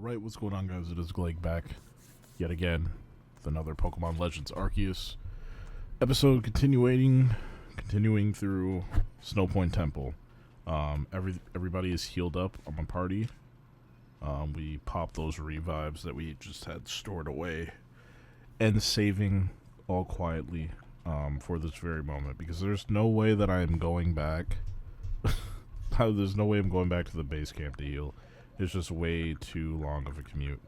Alright, what's going on, guys? It is Glake back yet again with another Pokemon Legends Arceus episode continuing through SNOWPOINT Temple. Everybody is healed up on my party. We popped those revives that we just had stored away and saving all quietly for this very moment, because there's no way that I am going back. There's no way I'm going back to the base camp to heal. It's just way too long of a commute.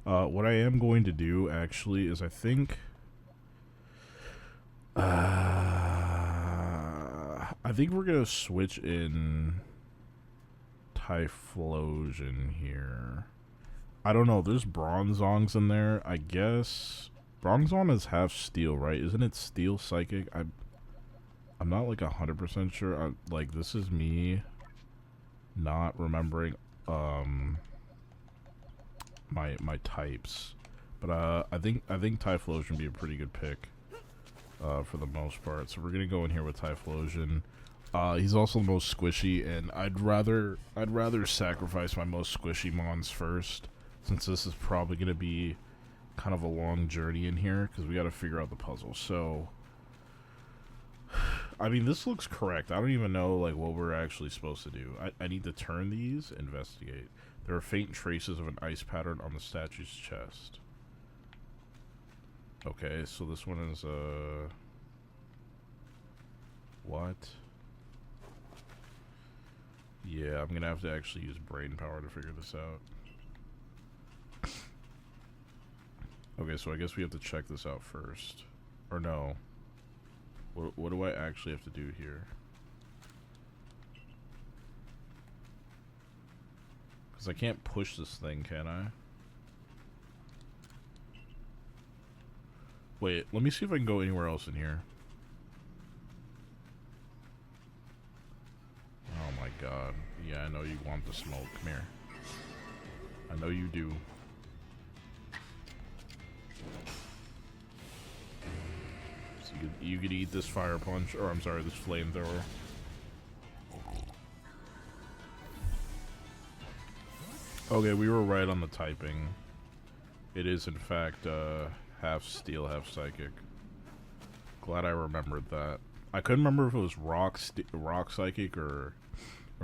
What I am going to do, actually, is I think we're going to switch in Typhlosion here. I don't know, there's Bronzongs in there. I guess Bronzong is half steel, right? Isn't it steel psychic? I'm not like 100% sure. Like, this is me not remembering my types, but I think Typhlosion would be a pretty good pick for the most part. So we're gonna go in here with Typhlosion. He's also the most squishy, and I'd rather sacrifice my most squishy mons first, since this is probably gonna be kind of a long journey in here because we got to figure out the puzzle. So I mean, this looks correct. I don't even know like what we're actually supposed to do. I need to turn these, investigate. There are faint traces of an ice pattern on the statue's chest. Okay, so this one is what? Yeah, I'm gonna have to actually use brain power to figure this out. Okay, so I guess we have to check this out first. Or no. What do I actually have to do here? Because I can't push this thing, can I? Wait, let me see if I can go anywhere else in here. Oh my god. Yeah, I know you want the smoke. Come here. I know you do. So you could eat this fire punch, or I'm sorry, this flamethrower. Okay, we were right on the typing. It is, in fact, half steel, half psychic. Glad I remembered that. I couldn't remember if it was rock psychic or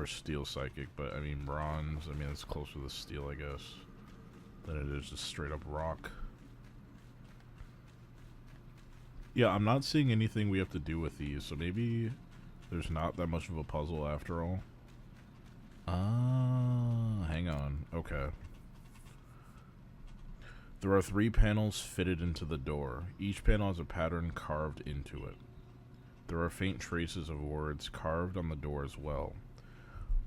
steel psychic, but I mean bronze. I mean it's closer to the steel, I guess, than it is just straight up rock. Yeah, I'm not seeing anything we have to do with these, so maybe there's not that much of a puzzle after all. Hang on. Okay. There are 3 panels fitted into the door. Each panel has a pattern carved into it. There are faint traces of words carved on the door as well.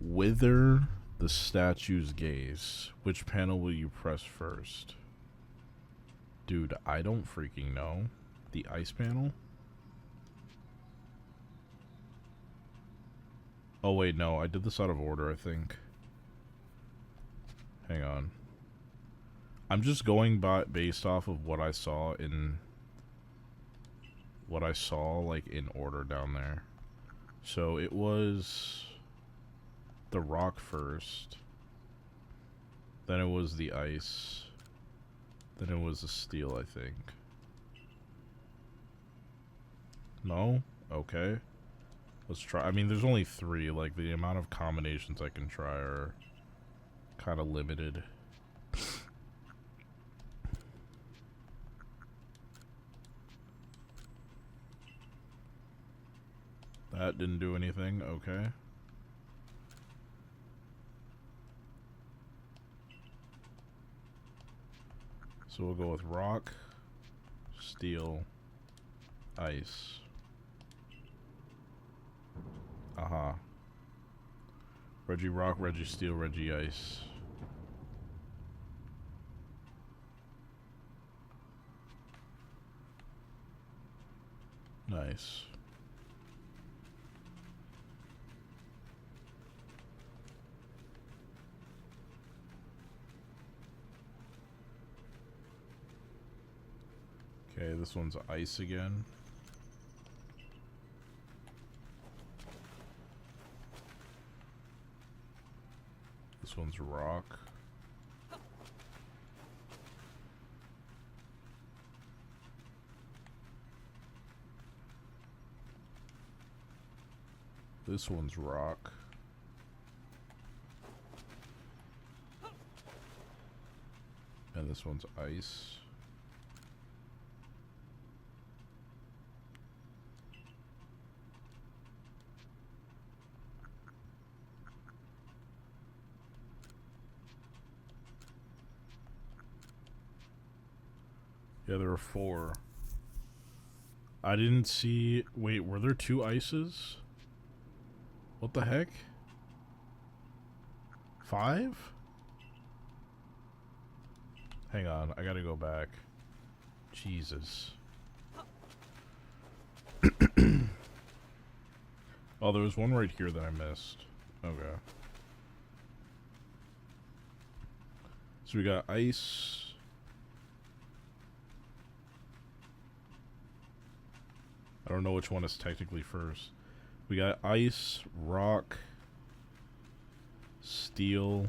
Wither the statue's gaze. Which panel will you press first? Dude, I don't freaking know. The ice panel? Oh wait, no, I did this out of order, I think. Hang on. I'm just going based off of what I saw like in order down there. So it was the rock first, then it was the ice, then it was the steel, I think. No? Okay. Let's try. I mean, there's only 3. Like, the amount of combinations I can try are kind of limited. That didn't do anything. Okay. So we'll go with rock, steel, ice. Aha. Reggie rock, Reggie steel, Reggie ice. Nice. Okay, this one's ice again. This one's rock. This one's rock. And this one's ice. Yeah, there were 4. I didn't see... Wait, were there 2 ices? What the heck? 5? Hang on, I gotta go back. Jesus. Oh, there was one right here that I missed. Okay. So we got ice... I don't know which one is technically first. We got ice, rock, steel,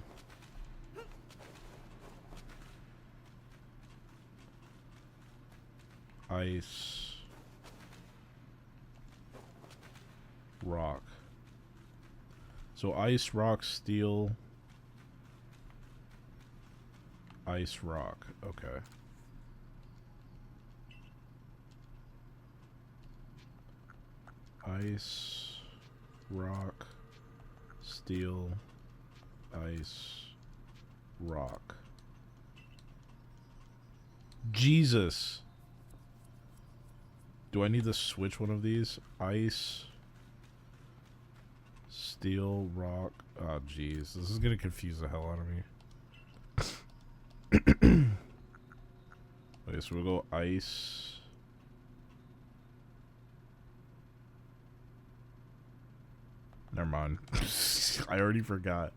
ice, rock. So ice, rock, steel, ice, rock. Okay. Ice, rock, steel, ice, rock. Jesus! Do I need to switch one of these? Ice, steel, rock. Oh, jeez. This is gonna confuse the hell out of me. Okay, so we'll go ice. Never mind. I already forgot.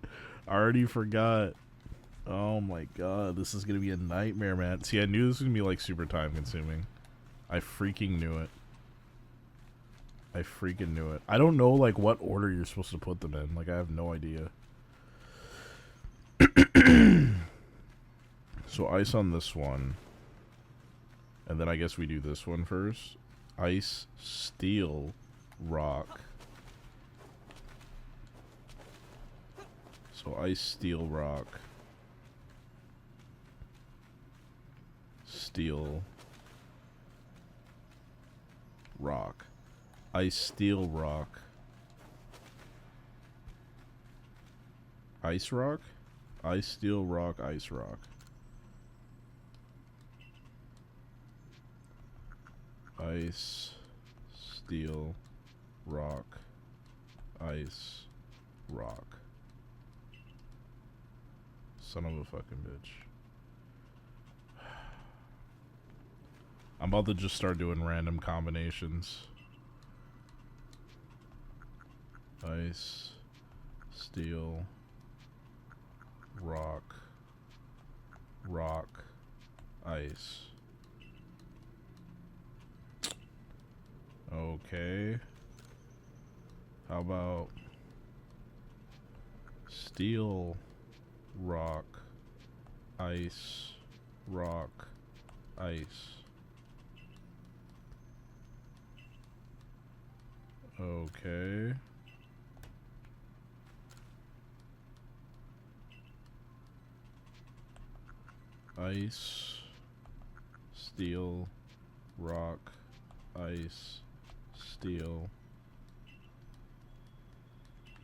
Oh my god, this is gonna be a nightmare, man. See, I knew this was gonna be like super time consuming. I freaking knew it. I don't know like what order you're supposed to put them in. Like, I have no idea. So ice on this one. And then I guess we do this one first. Ice, steel, rock. So ice, steel, rock. Steel. Rock. Ice, steel, rock. Ice rock? Ice, steel, rock, ice rock. Ice, steel, rock, ice, rock. Son of a fucking bitch. I'm about to just start doing random combinations. Ice, steel, rock, rock, ice. Okay. How about steel, rock, ice, rock, ice. Okay. Ice, steel, rock, ice, steel.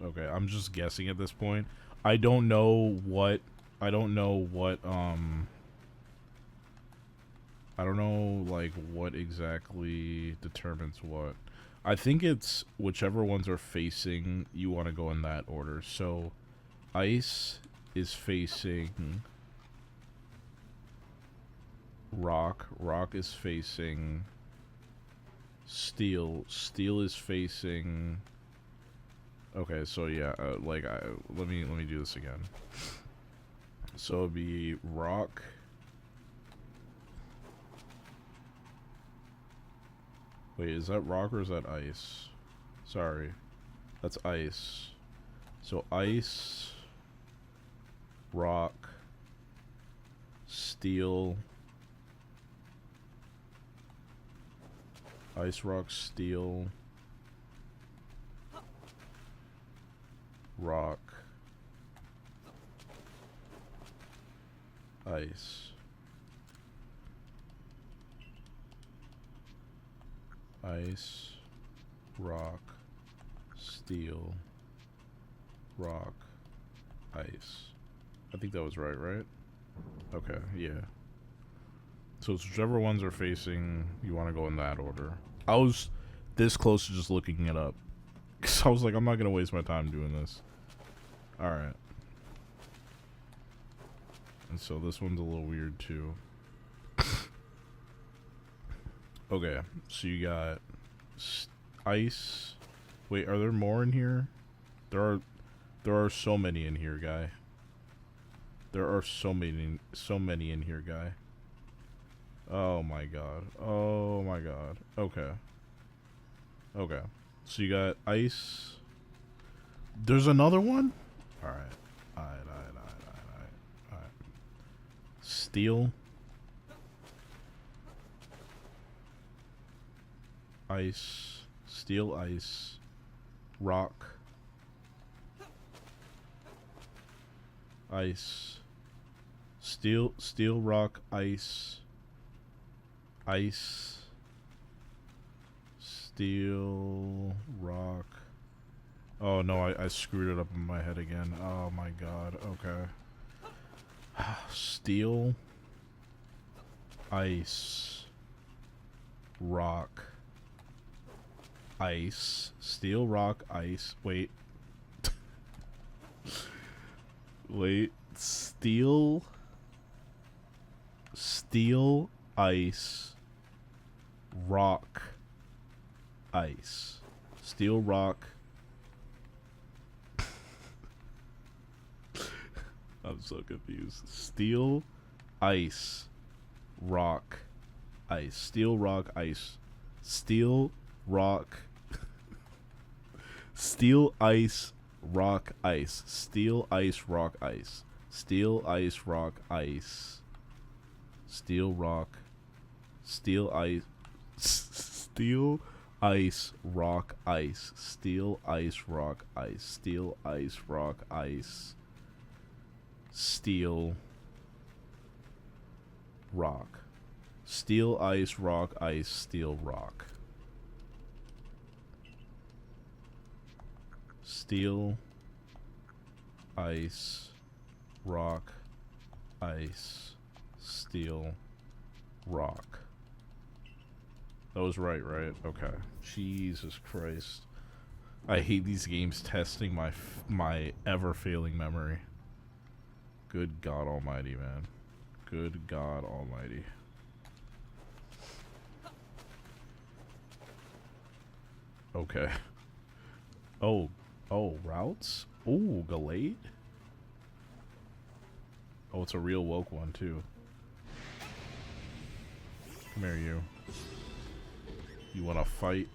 Okay, I'm just guessing at this point. I don't know what I don't know like what exactly determines what. I think it's whichever ones are facing, you want to go in that order. So ice is facing rock, rock is facing steel, steel is facing. Okay, so yeah, let me do this again. So it'd be rock, wait, is that rock or is that ice? Sorry, that's ice. So ice, rock, steel, ice, rock, steel, rock, ice, ice, rock, steel, rock, ice. I think that was right? Okay, yeah. So it's whichever ones are facing, you want to go in that order. I was this close to just looking it up. Because I was like, I'm not going to waste my time doing this. Alright. And so this one's a little weird too. Okay, so you got ice. Wait, are there more in here? There are so many in here, guy. There are so many in here, guy. Oh my god. Oh my god. Okay. Okay. So you got ice. There's another one? Alright. Alright. Steel. Ice. Steel, ice. Rock. Ice. Steel, rock, ice. Ice. Steel, rock. Oh no, I screwed it up in my head again. Oh my god, okay. Steel, ice, rock, ice. Steel, rock, ice. Wait. Wait. Steel, ice, rock, ice. Steel, rock. I'm so confused. Steel, ice, rock, ice. Steel, rock, ice. Steel, rock. Steel, ice, rock, ice. Steel, ice, rock, ice. Steel, ice, rock, ice. Steel, rock. Steel, ice. Steel, ice, rock, ice. Steel, ice, rock, ice. Steel, ice, rock, ice. Steel, rock. Steel, ice, rock, ice. Steel, rock. Steel, ice, rock, ice, steel, rock. That was right? Okay. Jesus Christ. I hate these games testing my ever-failing memory. Good God almighty, man. Good God almighty. Okay. Oh, routes? Oh, Glake? Oh, it's a real woke one, too. Come here, you. You wanna fight?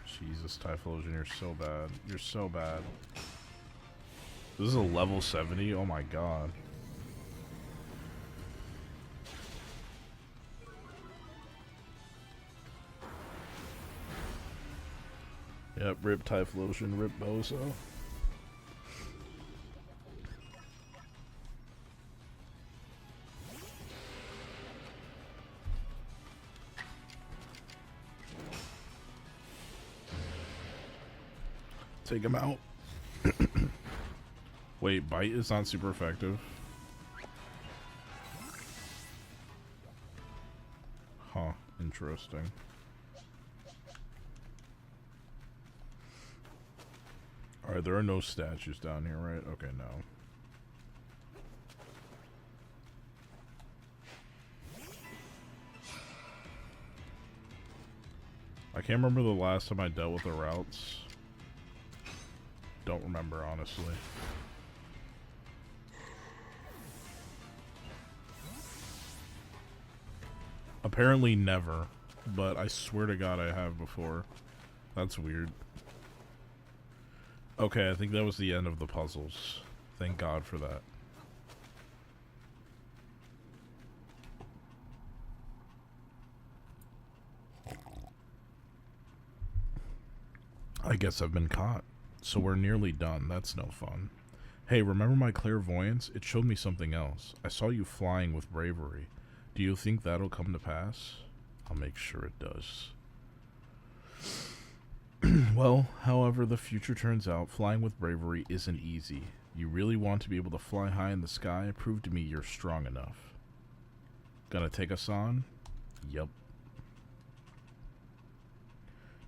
Jesus, Typhlosion, you're so bad. You're so bad. This is a level 70? Oh my god. Yep, rip Typhlosion, rip Bozo. Take him out. Wait, Bite is not super effective? Huh, interesting. Alright, there are no statues down here, right? Okay, no. I can't remember the last time I dealt with the routes. Don't remember, honestly. Apparently never, but I swear to God I have before. That's weird. Okay, I think that was the end of the puzzles. Thank God for that. I guess I've been caught. So we're nearly done. That's no fun. Hey, remember my clairvoyance? It showed me something else. I saw you flying with bravery. Do you think that'll come to pass? I'll make sure it does. Well, however the future turns out, flying with bravery isn't easy. You really want to be able to fly high in the sky? Prove to me you're strong enough. Gonna take us on? Yup.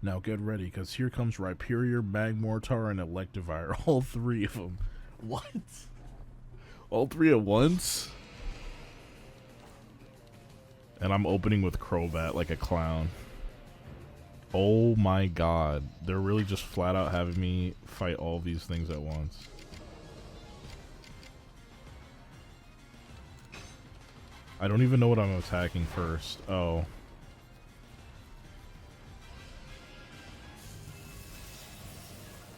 Now get ready, because here comes Rhyperior, Magmortar, and Electivire. All three of them. What? All three at once? And I'm opening with Crobat like a clown. Oh my god. They're really just flat out having me fight all these things at once. I don't even know what I'm attacking first. Oh.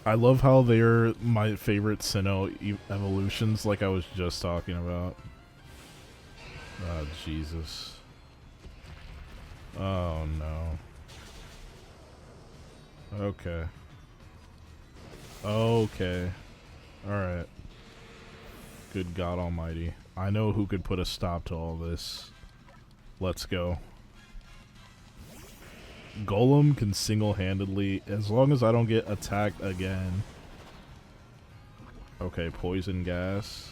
I love how they're my favorite Sinnoh evolutions, like I was just talking about. Oh, Jesus. Oh, no. Okay. Okay. Alright. Good God Almighty. I know who could put a stop to all this. Let's go. Golem can single-handedly, as long as I don't get attacked again. Okay, poison gas.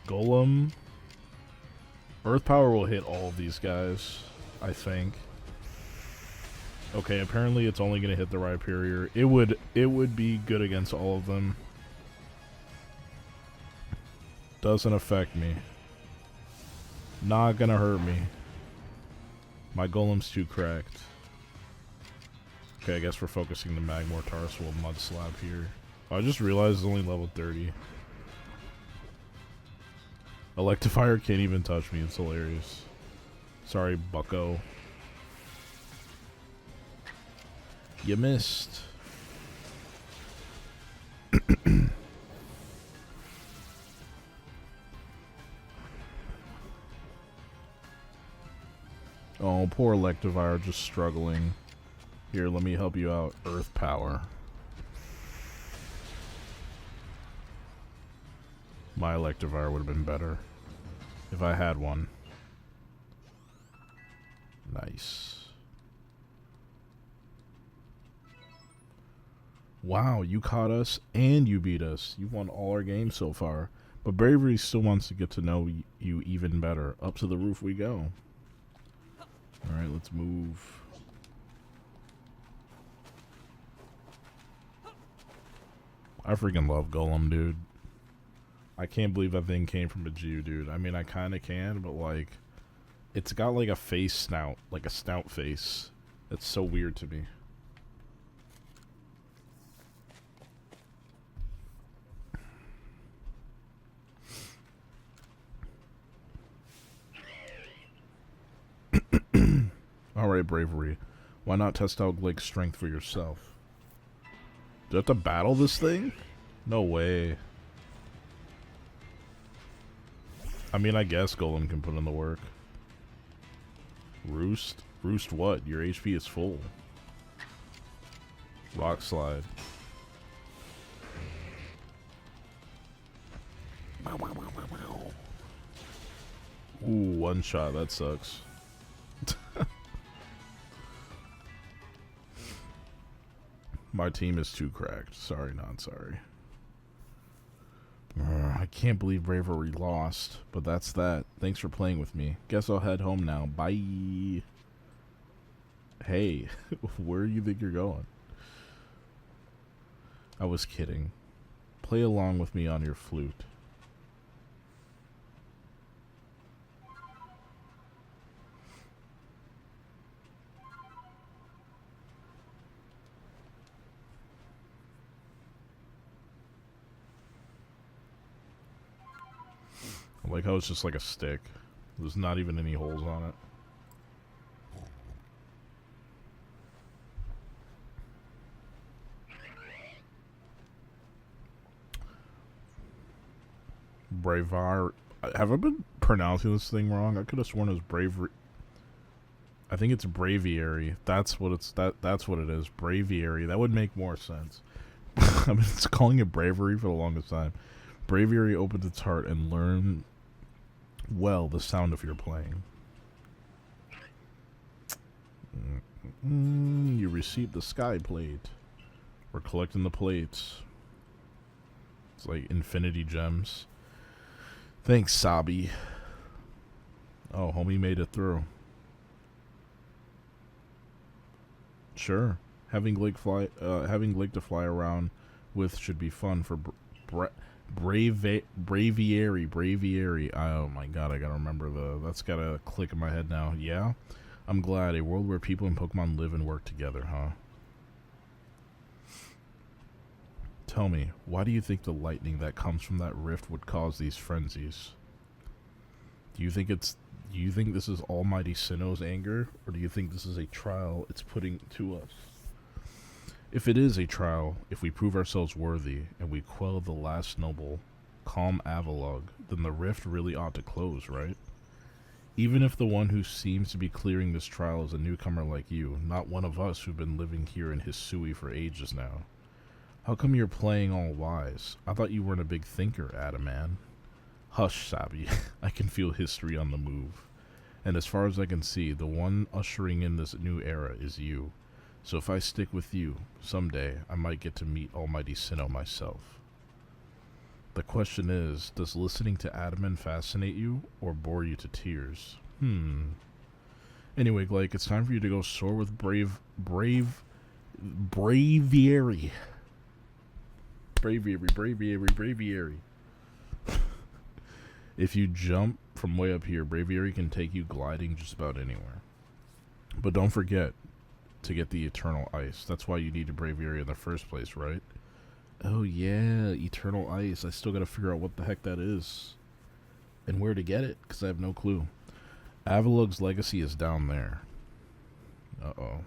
Golem. Earth power will hit all of these guys, I think. Okay, apparently it's only gonna hit the Rhyperior. It would be good against all of them. Doesn't affect me. Not gonna hurt me. My Golem's too cracked. Okay, I guess we're focusing the Magmortar, so we'll Mud Slap here. Oh, I just realized it's only level 30. Electivire can't even touch me, it's hilarious. Sorry, bucko. You missed. Oh, poor Electivire, just struggling. Here, let me help you out. Earth power. My Electivire would have been better if I had one. Nice. Wow, you caught us and you beat us. You won all our games so far. But Bravery still wants to get to know you even better. Up to the roof we go. Alright, let's move. I freaking love Golem, dude. I can't believe that thing came from a Geodude. I mean, I kind of can, but like, it's got like a face snout, like a snout face. It's so weird to me. Alright, Bravery. Why not test out Glake's strength for yourself? Do I have to battle this thing? No way. I mean, I guess Golem can put in the work. Roost? Roost what? Your HP is full. Rock Slide. Ooh, one shot. That sucks. My team is too cracked. Sorry, not sorry. I can't believe Bravery lost, but that's that. Thanks for playing with me. Guess I'll head home now. Bye. Hey, where do you think you're going? I was kidding. Play along with me on your flute. I like how it's just like a stick. There's not even any holes on it. Bravar. Have I been pronouncing this thing wrong? I could have sworn it was Bravery. I think it's Braviary. That's what that's what it is. Braviary. That would make more sense. I've been calling it Bravery for the longest time. Braviary opens its heart and learn well the sound of your playing. You received the sky plate. We're collecting the plates. It's like infinity gems. Thanks, Sabi. Oh, homie made it through. Sure. Having Glake to fly around with should be fun for Braviary. Oh my god, I gotta remember that's gotta click in my head now. Yeah? I'm glad. A world where people and Pokemon live and work together, huh? Tell me, why do you think the lightning that comes from that rift would cause these frenzies? Do you think this is Almighty Sinnoh's anger, or do you think this is a trial it's putting to us? If it is a trial, if we prove ourselves worthy, and we quell the last noble, calm Avalugg, then the rift really ought to close, right? Even if the one who seems to be clearing this trial is a newcomer like you, not one of us who've been living here in Hisui for ages now. How come you're playing all wise? I thought you weren't a big thinker, Adaman. Hush, Sabi. I can feel history on the move. And as far as I can see, the one ushering in this new era is you. So if I stick with you, someday I might get to meet Almighty Sinnoh myself. The question is, does listening to Adaman fascinate you, or bore you to tears? Anyway, Glake, it's time for you to go soar with Braviary. Braviary. If you jump from way up here, Braviary can take you gliding just about anywhere. But don't forget to get the Eternal Ice. That's why you need a Braviary in the first place, right? Oh yeah, Eternal Ice. I still gotta figure out what the heck that is. And where to get it, because I have no clue. Avalugg's legacy is down there. Uh-oh.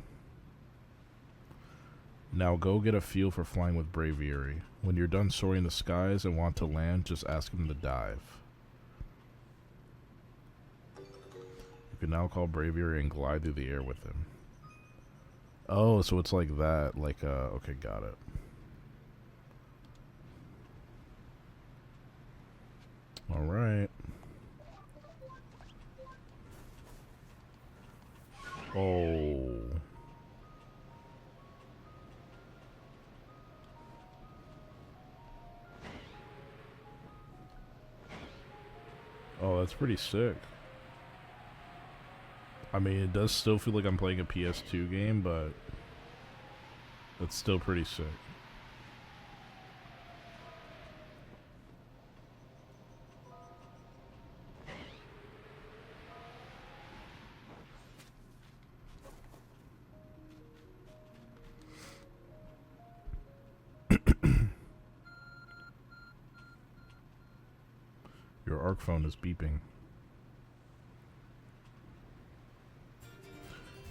Now go get a feel for flying with Braviary. When you're done soaring the skies and want to land, just ask him to dive. You can now call Braviary and glide through the air with him. Oh, so it's like that. Like, okay, got it. Alright. Oh. Oh, that's pretty sick. I mean, it does still feel like I'm playing a PS2 game, but it's still pretty sick. Your ARC phone is beeping.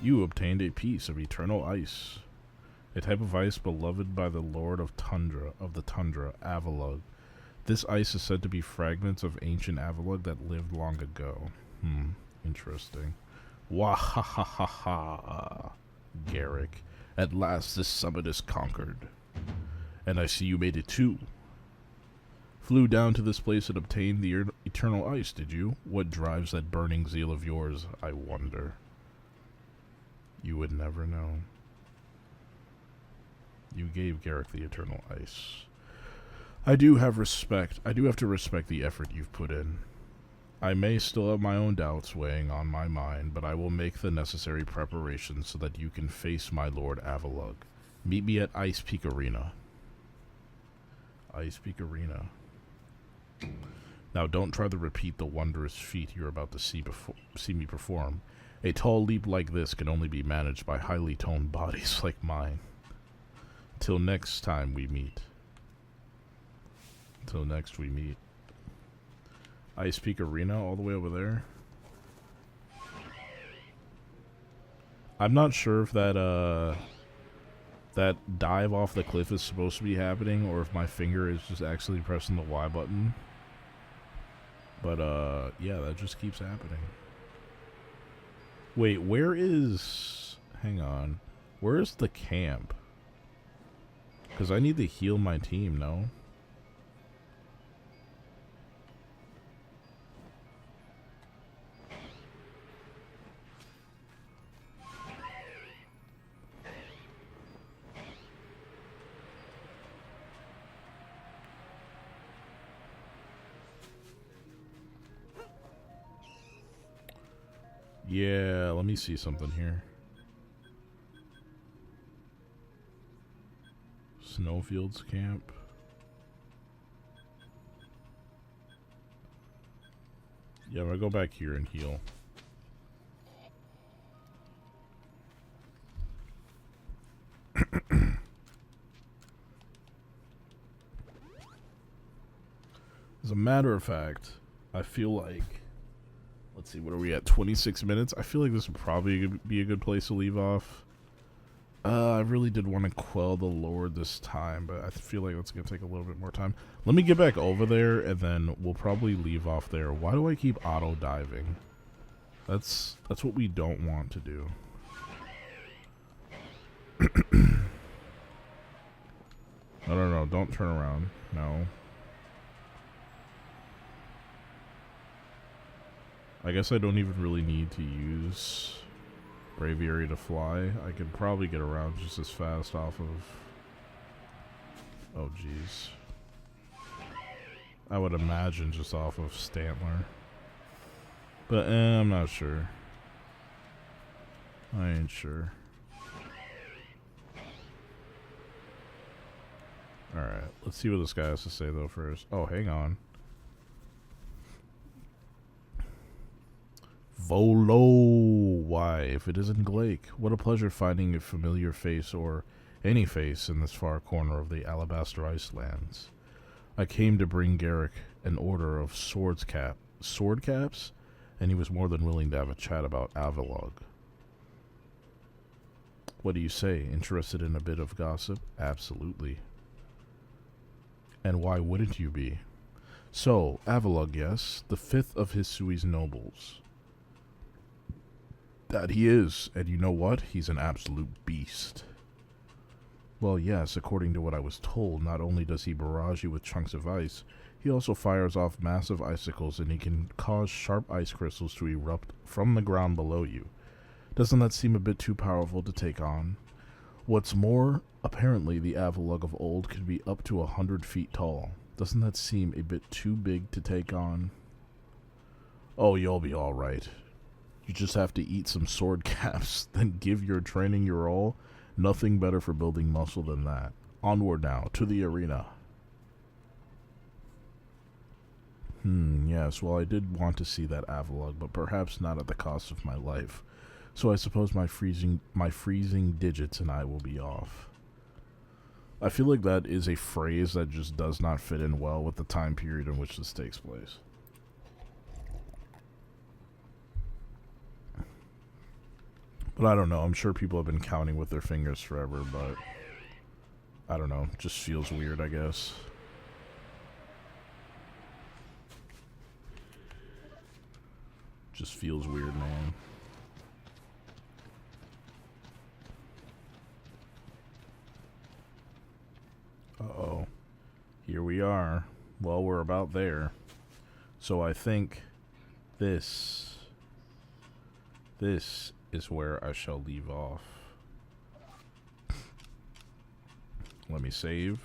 You obtained a piece of Eternal Ice, a type of ice beloved by the Lord of the Tundra, Avalugg. This ice is said to be fragments of ancient Avalugg that lived long ago. Interesting. Wahahaha, Garrick. At last this summit is conquered. And I see you made it too. Flew down to this place and obtained the Eternal Ice, did you? What drives that burning zeal of yours, I wonder. You would never know. You gave Garrick the Eternal Ice. I do have to respect the effort you've put in. I may still have my own doubts weighing on my mind, but I will make the necessary preparations so that you can face my Lord Avalugg. Meet me at Ice Peak Arena. Ice Peak Arena. Now don't try to repeat the wondrous feat you're about to see me perform. A tall leap like this can only be managed by highly toned bodies like mine. Till next time we meet. Till next we meet. Ice Peak Arena all the way over there. I'm not sure if that dive off the cliff is supposed to be happening or if my finger is just actually pressing the Y button. But yeah, that just keeps happening. Wait, where is... Hang on. Where is the camp? Because I need to heal my team, no? Yeah, let me see something here. Snowfields camp. Yeah, I'm gonna go back here and heal. As a matter of fact, I feel like... Let's see, what are we at? 26 minutes? I feel like this would probably be a good place to leave off. I really did want to quell the Lord this time, but I feel like it's going to take a little bit more time. Let me get back over there, and then we'll probably leave off there. Why do I keep auto-diving? That's what we don't want to do. No, don't turn around. No. I guess I don't even really need to use Braviary to fly. I could probably get around just as fast off of... Oh, jeez. I would imagine just off of Stantler. But, I'm not sure. I ain't sure. Alright, let's see what this guy has to say, though, first. Oh, hang on. Volo, why, if it isn't Glake, what a pleasure finding a familiar face or any face in this far corner of the Alabaster Icelands. I came to bring Garrick an order of sword caps, and he was more than willing to have a chat about Avalog. What do you say? Interested in a bit of gossip? Absolutely. And why wouldn't you be? So, Avalog, yes, the fifth of Hisui's nobles. That he is, and you know what? He's an absolute beast. Well, yes, according to what I was told, not only does he barrage you with chunks of ice, he also fires off massive icicles, and he can cause sharp ice crystals to erupt from the ground below you. Doesn't that seem a bit too powerful to take on? What's more, apparently the Avalug of old could be up to 100 feet tall. Doesn't that seem a bit too big to take on? Oh, you'll be alright. You just have to eat some sword caps, then give your training your all. Nothing better for building muscle than that. Onward now, to the arena. Yes, well I did want to see that Avalug, but perhaps not at the cost of my life. So I suppose my freezing digits and I will be off. I feel like that is a phrase that just does not fit in well with the time period in which this takes place. But I don't know, I'm sure people have been counting with their fingers forever, but I don't know, just feels weird, I guess. Just feels weird, man. Uh-oh. Here we are. Well, we're about there. So I think this is where I shall leave off. Let me save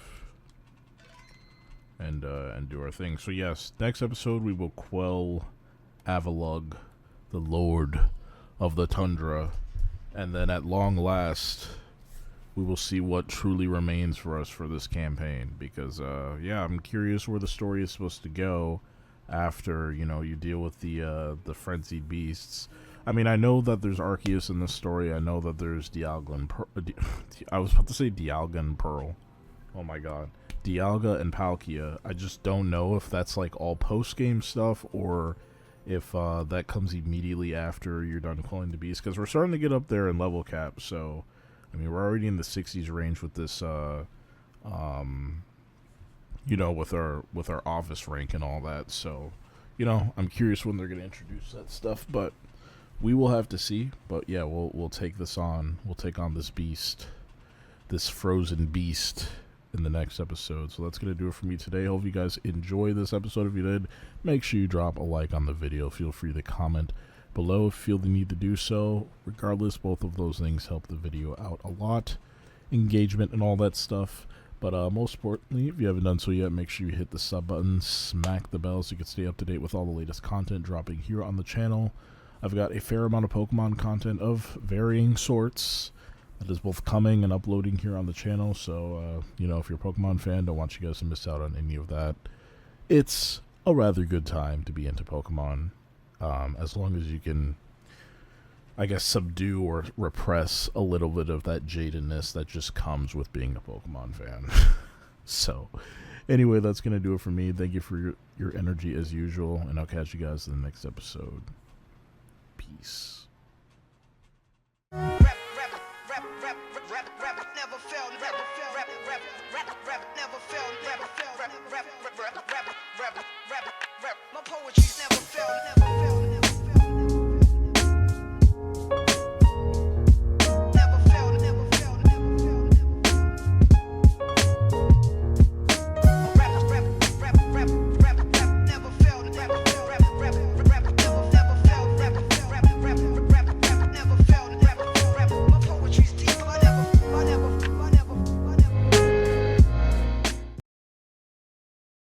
and do our thing. So yes, next episode we will quell Avalug, the Lord of the Tundra, and then at long last we will see what truly remains for us for this campaign, because yeah, I'm curious where the story is supposed to go after, you know, you deal with the frenzied beasts. I mean, I know that there's Arceus in this story. I know that there's Dialga and I was about to say Dialga and Pearl. Oh my god. Dialga and Palkia. I just don't know if that's like all post-game stuff or if that comes immediately after you're done calling the beast, because we're starting to get up there in level cap. So, I mean, we're already in the 60s range with this, you know, with our office rank and all that. So, you know, I'm curious when they're going to introduce that stuff, but we will have to see. But yeah, we'll take this on. We'll take on this beast, this frozen beast, in the next episode. So that's going to do it for me today. Hope you guys enjoy this episode. If you did, make sure you drop a like on the video. Feel free to comment below if you feel the need to do so. Regardless, both of those things help the video out a lot. Engagement and all that stuff. But most importantly, if you haven't done so yet, make sure you hit the sub button, smack the bell so you can stay up to date with all the latest content dropping here on the channel. I've got a fair amount of Pokemon content of varying sorts that is both coming and uploading here on the channel, so, you know, if you're a Pokemon fan, don't want you guys to miss out on any of that. It's a rather good time to be into Pokemon, as long as you can, I guess, subdue or repress a little bit of that jadedness that just comes with being a Pokemon fan. So, anyway, that's going to do it for me. Thank you for your energy as usual, and I'll catch you guys in the next episode. Peace. My poetry's never failed.